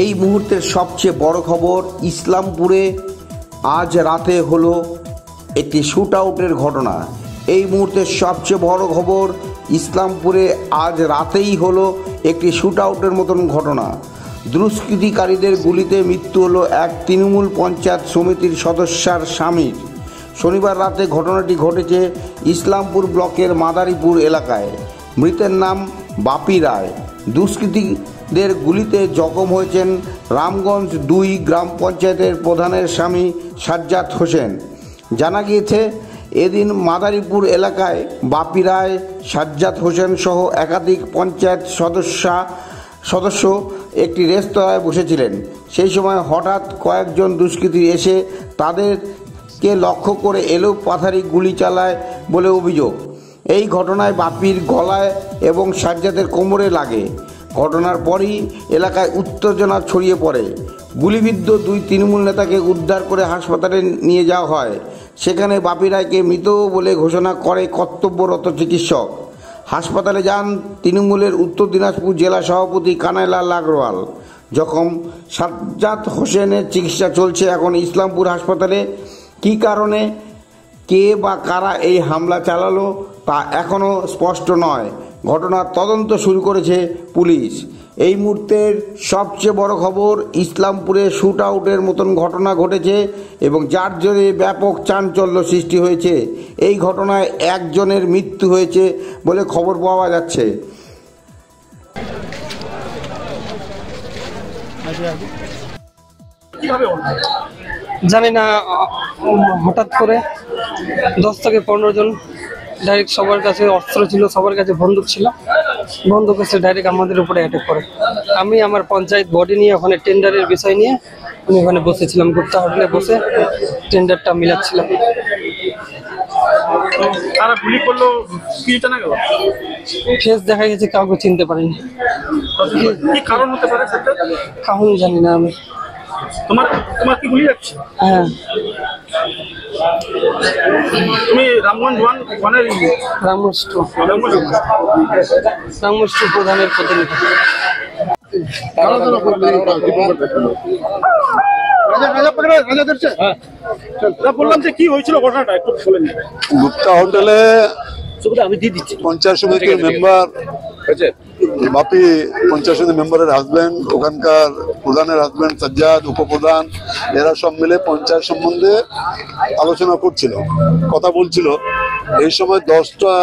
এই মুহূর্তের সবচেয়ে বড় খবর, ইসলামপুরে আজ রাতে হলো একটি শ্যুট আউটের ঘটনা। এই মুহূর্তের সবচেয়ে বড় খবর, ইসলামপুরে আজ রাতেই হলো একটি শ্যুট আউটের মতন ঘটনা। দুষ্কৃতিকারীদের গুলিতে মৃত্যু হলো এক তৃণমূল পঞ্চায়েত সমিতির সদস্যার স্বামীর। শনিবার রাতে ঘটনাটি ঘটেছে ইসলামপুর ব্লকের মাদারীপুর এলাকায়। মৃতের নাম বাপি রায়। দুষ্কৃতীদের গুলিতে জখম হয়েছেন রামগঞ্জ 2 গ্রাম পঞ্চায়েতের প্রধানের স্বামী সাজ্জাদ হোসেন। জানা গিয়েছে, এদিন মাদারীপুর এলাকায় বাপি রায়, সাজ্জাদ হোসেন সহ একাধিক পঞ্চায়েত সদস্য একটি রেস্তোরাঁয় বসেছিলেন। সেই সময় হঠাৎ কয়েকজন দুষ্কৃতী এসে তাদেরকে লক্ষ্য করে এলোপাথারি গুলি চালায় বলে অভিযোগ। এই ঘটনায় বাপির গলায় এবং সাজ্জাদের কোমরে লাগে। ঘটনার পরই এলাকায় উত্তেজনা ছড়িয়ে পড়ে। গুলিবিদ্ধ 2 তৃণমূল নেতাকে উদ্ধার করে হাসপাতালে নিয়ে যাওয়া হয়। সেখানে বাপি রায়কে মৃত বলে ঘোষণা করে কর্তব্যরত চিকিৎসক। হাসপাতালে যান তৃণমূলের উত্তর দিনাজপুর জেলা সভাপতি কানাইলাল আগরওয়াল। জখম সাজ্জাদ হোসেনের চিকিৎসা চলছে এখন ইসলামপুর হাসপাতালে। কী কারণে, কে বা কারা এই হামলা চালালো তা এখনও স্পষ্ট নয়। ঘটনার তদন্ত শুরু করেছে পুলিশ। এই মুহূর্তের সবচেয়ে বড় খবর, ইসলামপুরে শ্যুট আউটের মতন ঘটনা ঘটেছে এবং যার জেরে ব্যাপক চাঞ্চল্য সৃষ্টি হয়েছে। এই ঘটনায় একজনের মৃত্যু হয়েছে বলে খবর পাওয়া যাচ্ছে। জানি না, হঠাৎ করে 10 থেকে 15 জন ডাইরেক্ট সবার কাছে অস্ত্র ছিল, সবার কাছে বন্দুক ছিল, বন্দুক এসে ডাইরেক্ট আমাদের উপরে অ্যাটাক করে। আমি আমার পঞ্চায়েত বডি নিয়ে ওখানে টেন্ডারের বিষয় নিয়ে আমি ওখানে বসেছিলাম, গুপ্তা হোটেলে বসে টেন্ডারটা মিলাচ্ছিলাম। ফেস দেখা গেছে, কাউকে চিনতে পারিনি। কারণ হতে পারে, কারণ জানি না আমি। তোমার কি গুলি যাচ্ছে? হ্যাঁ, তুমি রামগঞ্জ ওয়ানের রামগঞ্জ প্রধানের প্রতিনিধি। বললাম যে কি হয়েছিল ঘটনাটা একটু বলে নিন। গুপ্তা হোটেলে আমি দিয়ে দিচ্ছি। পঞ্চায়েত সমিতির মেম্বার বাপি, পঞ্চায়েত সমিতির মেম্বারের হাজবেন্ড, ওখানকার প্রধানের হাজবেন্ড সাজ্জাদ, উপপ্রধান, এরা সব মিলে পঞ্চায়েত সম্বন্ধে আলোচনা করছিল, কথা বলছিল। এই সময় 10টা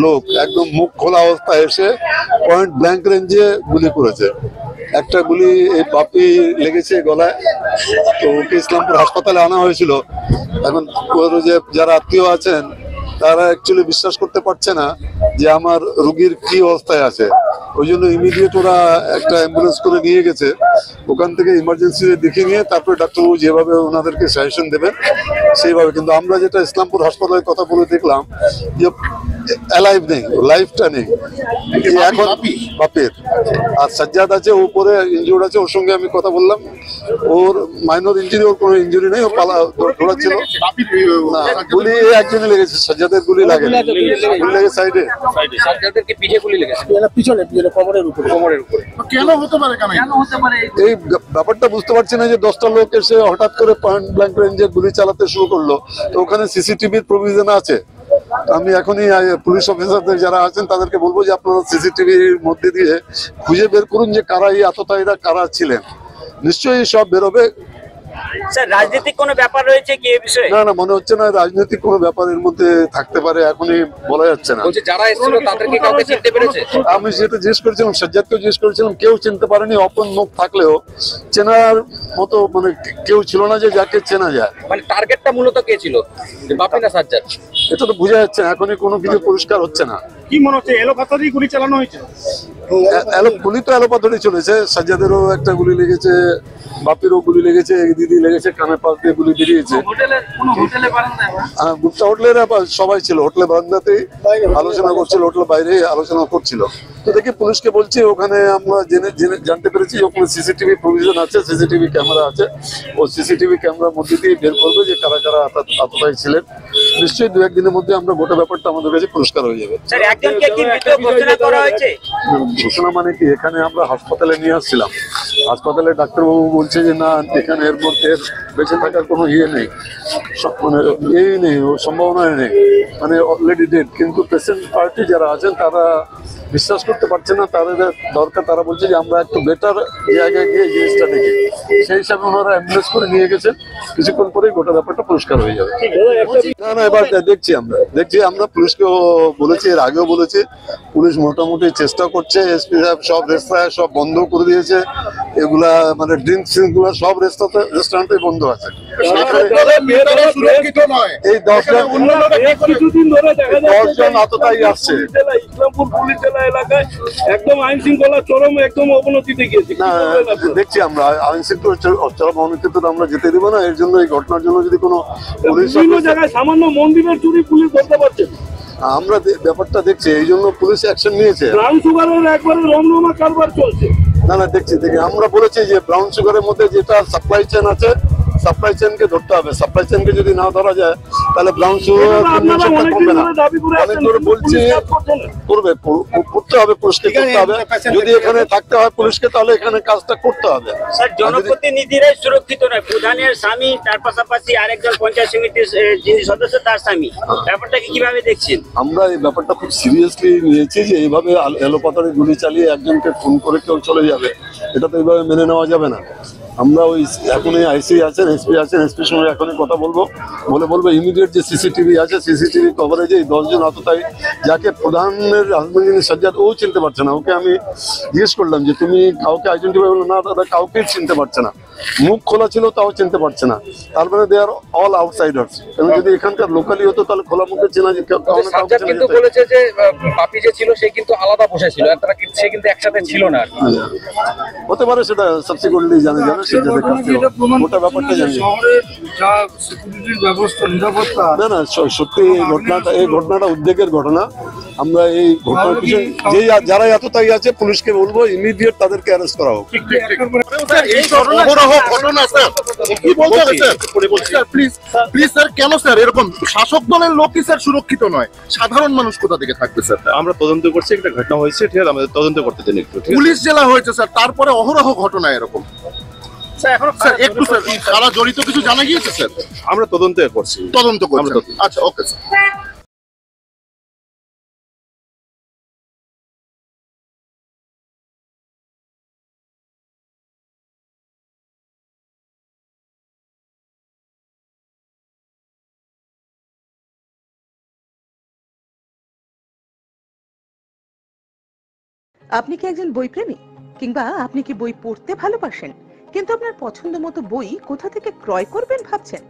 লোক একদম মুখ খোলা অবস্থায় এসে পয়েন্ট ব্ল্যাঙ্ক রেঞ্জে গুলি করেছে। একটা গুলি এই বাপি লেগেছে গলায়, তো ওকে ইসলামপুর হাসপাতালে আনা হয়েছিল। এখন যে যারা আত্মীয় আছেন তারা অ্যাকচুয়ালি বিশ্বাস করতে পারছে না যে আমার রুগীর কি অবস্থায় আছে। ওই জন্য ইমিডিয়েট ওরা একটা অ্যাম্বুলেন্স করে নিয়ে গেছে। ওখান থেকে ইমার্জেন্সি দেখিয়ে নিয়ে তারপরে ডাক্তারবাবু যেভাবে ওনাদেরকে সাজেশন দেবেন সেইভাবে। কিন্তু আমরা যেটা ইসলামপুর হাসপাতালের কথা বলে দেখলাম যে অ্যালাইভ নেই, লাইফটা নেই এখন বাপের। আর সাজ্জাদ আছে, উপরে ইনজুর্ড আছে, ওর সঙ্গে আমি কথা বললাম। ওর মাইনর ইঞ্জুরি, ওর কোনো ইঞ্জুরি নেই, ও দৌড়াচ্ছিল। গুলি একজনই লেগেছে, সাজ্জাদের গুলি লাগে, গুলি লেগে সাইডে। এই ব্যাপারটা বুঝতে পারছি না যে 10টা লোক এসে হঠাৎ করে পয়েন্ট ব্ল্যাঙ্ক রেঞ্জে গুলি চালাতে শুরু করলো। তো ওখানে সিসিটিভির প্রভিশন আছে। আমি এখনই পুলিশ অফিসারদের যারা আছেন তাদেরকে বলবো যে আপনারা সিসিটিভির মধ্যে দিয়ে খুঁজে বের করুন যে কারা এই আততায়ীরা কারা ছিলেন। নিশ্চয়ই সব বেরোবে। স্যার, রাজনৈতিক কোনো ব্যাপার রয়েছে কি এই বিষয়ে? না, মনে hচ্ছে না রাজনৈতিক কোনো ব্যাপারের মধ্যে থাকতে পারে, এখনই বলা যাচ্ছে না। যারা এসেছিল তাদেরকে কাউকে চিনতে পেরেছে? আমি যেটা জিজ্ঞেস করেছিলাম, সাজ্জাদকেও জিজ্ঞেস করেছিলাম, কেউ চিনতে পারেনি। অপন মুখ থাকলেও চেনার মতো মানে কেউ ছিল না যে যাকে চেনা যায়। মানে টার্গেটটা মূলত কে ছিল, বাপি না সাজ্জাদ? এটা তো বোঝা যাচ্ছে না, এখনই কোনো কিছু পরিষ্কার হচ্ছে না। কি মনে হচ্ছে এলোপাতারি গুলি চালানো হয়েছে? গুলি তো এলোপাতারি চলেছে। সাজ্জাদেরও একটা গুলি লেগেছে, বাপিরও গুলি লেগেছে, দিদি লেগেছে, কানের পাশ দিয়ে গুলি বেরিয়েছে। গুপ্তা হোটেলের সবাই ছিল, হোটেলে বারান্দাতেই আলোচনা করছিল, হোটেলের বাইরে আলোচনা করছিল। তো দেখি পুলিশকে বলছি, ওখানে আমরা জানতে পেরেছি ওখানে সিসিটিভি প্রভিশন আছে, সিসিটিভি ক্যামেরা আছে। ও সিসিটিভি ক্যামেরার মধ্যে দিয়ে বের করবে যে কারা কারা আততায়ী ছিলেন। নিশ্চয়ই 2-1 দিনের মধ্যে আমরা গোটা ব্যাপারটা আমাদের কাছে পরিষ্কার হয়ে যাবে। ঘোষণা মানে কি, এখানে আমরা হাসপাতালে নিয়ে আসছিলাম, হাসপাতালে ডাক্তারবাবু বলছে যে না, এখানে এর মধ্যে বেঁচে থাকার কোনো নেই, মানে নেই, সম্ভাবনা নেই, মানে অলরেডি ডেড। কিন্তু পেশেন্ট পার্টি যারা আছেন তারা বিশ্বাস করতে পারছে না, তাদের দরকার। তারা বলছে যে আমরা একটু বেটার জায়গায় গিয়ে জিনিসটা দেখি। সেই হিসাবে ওনারা অ্যাম্বুলেন্স করে নিয়ে গেছেন। কিছুক্ষণ পরেই গোটা ব্যাপারটা পরিষ্কার হয়ে যাবে। না, এবার দেখছি আমরা পুলিশকেও বলেছি, এর আগেও বলেছি। পুলিশ মোটামুটি চেষ্টা করছে। এসপি সাহেব সব রেস্তোরাঁ সব বন্ধ করে দিয়েছে। এগুলা মানে ড্রিঙ্কস গুলা সব রেস্টুরেন্টে বন্ধ আছে। এই 10 জন আততায়ী আসছে। ইসলামপুর পুলিশ জেলা এলাকায় একদম আইন শৃঙ্খলা চরম একদম অবনতিতে গিয়েছে। দেখছি আমরা আইন শৃঙ্খলা চরম অবনতিতে তো আমরা যেতে দিব না। এর জন্য এই ঘটনার জন্য যদি কোনো পুলিশ জায়গায় সামান্য মন্দিরের চুরি পুলিশ ধরতে পারছে, আমরা ব্যাপারটা দেখছি, এই জন্য পুলিশ অ্যাকশন নিয়েছে। ব্রাউন সুগারের একবারে রমরমা কারবার চলছে। না দেখছি আমরা বলেছি যে ব্রাউন সুগারের মধ্যে যেটা সাপ্লাই চেন আছে, সাপ্লাই চেনকে ধরতে হবে। সাপ্লাই চেনকে যদি না ধরা যায় তাহলে ব্রাউন সুগার কমবে না। অনেক ধরে বলছি করতে হবে, পুলিশকে করতে হবে। যদি এখানে থাকতে হয় পুলিশকে, তাহলে এখানে কাজটা করতে হবে। স্যার, জনপ্রতিনিধিরাই সুরক্ষিত নয়, প্রধানের স্বামী, তার পাশাপাশি আরেকজন পঞ্চায়েত সমিতির যিনি সদস্য তার স্বামী, ব্যাপারটাকে কিভাবে দেখছেন? আমরা এই ব্যাপারটা খুব সিরিয়াসলি নিয়েছি যে এইভাবে এলোপাতাড়ি গুলি চালিয়ে একজনকে খুন করে কেউ চলে যাবে, এটা তো এইভাবে মেনে নেওয়া যাবে না। আমরা ওই এখনই আইসি আছেন, এসপি আছেন, এসপির সঙ্গে এখনই কথা বলবো, বলবো ইমিডিয়েট যে সিসিটিভি আছে, সিসিটিভি কভারেজে এই 10 জন আততায়ী, যাকে প্রধানের হাজবেন্ড যিনি সাজ্জাদ, ও চিনতে পারছে না। ওকে আমি জিজ্ঞেস করলাম যে তুমি কাউকে আইডেন্টিফাই করলো না, দাদা কাউকেই চিনতে পারছে না। মুখ খোলা ছিল তাও চিনতে পারছে না। তারপরে দে আর অল আউটসাইডার্স। এবং যদি এখানকার লোকালি হতো তাহলে খোলা মুখে চেনা যেত। কিন্তু বলেছে যে বাপি যে ছিল সে কিন্তু আলাদা বসেছিল, সে কিন্তু একসাথে ছিল না। হতে পারে, সেটা সাবসিকুয়েন্টলি জানা যাবে। গোটা ব্যাপারটা জানি না সত্যি এই ঘটনাটা উদ্বেগের ঘটনা। আমরা এই ঘটনার পিছনে যারা এতটাই আছে পুলিশকে বলবো ইমিডিয়েট তাদেরকে অ্যারেস্ট করা হোক। কেন স্যার এরকম শাসক দলের লোকই স্যার সুরক্ষিত নয়, সাধারণ মানুষ কোথা থেকে থাকবে স্যার? আমরা তদন্ত করছি, একটা ঘটনা হয়েছে, ঠিক আছে, আমাদের তদন্ত করতে দেন একটু। পুলিশ জেলা হয়েছে স্যার, তারপরে অহরহ ঘটনা এরকম। স্যার একটু স্যার কারা জড়িত কিছু জানা গিয়েছে স্যার? আমরা তদন্ত করছি। আচ্ছা, ওকে স্যার। আপনি কি একজন বই প্রেমী, কিংবা আপনি কি বই পড়তে ভালোবাসেন কিন্তু আপনার পছন্দ মতো বই কোথা থেকে ক্রয় করবেন ভাবছেন?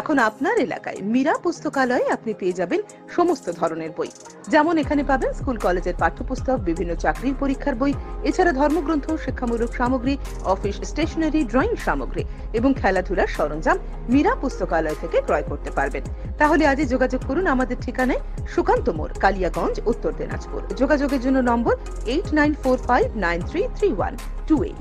এখন আপনার এলাকায় মীরা পুস্তকালয়ে আপনি পেয়ে যাবেন সমস্ত ধরনের বই। যেমন এখানে পাবেন স্কুল কলেজের পাঠ্যপুস্তক, বিভিন্ন চাকরির পরীক্ষার বই, এছাড়া ধর্মগ্রন্থ, শিক্ষামূলক সামগ্রী, অফিস স্টেশনারি, ড্রয়িং সামগ্রী এবং খেলাধুলার সরঞ্জাম মীরা পুস্তকালয় থেকে ক্রয় করতে পারবেন। তাহলে আজই যোগাযোগ করুন আমাদের ঠিকানায়, সুকান্ত মোড়, কালিয়াগঞ্জ, উত্তর দিনাজপুর। যোগাযোগের জন্য নম্বর 8945933128।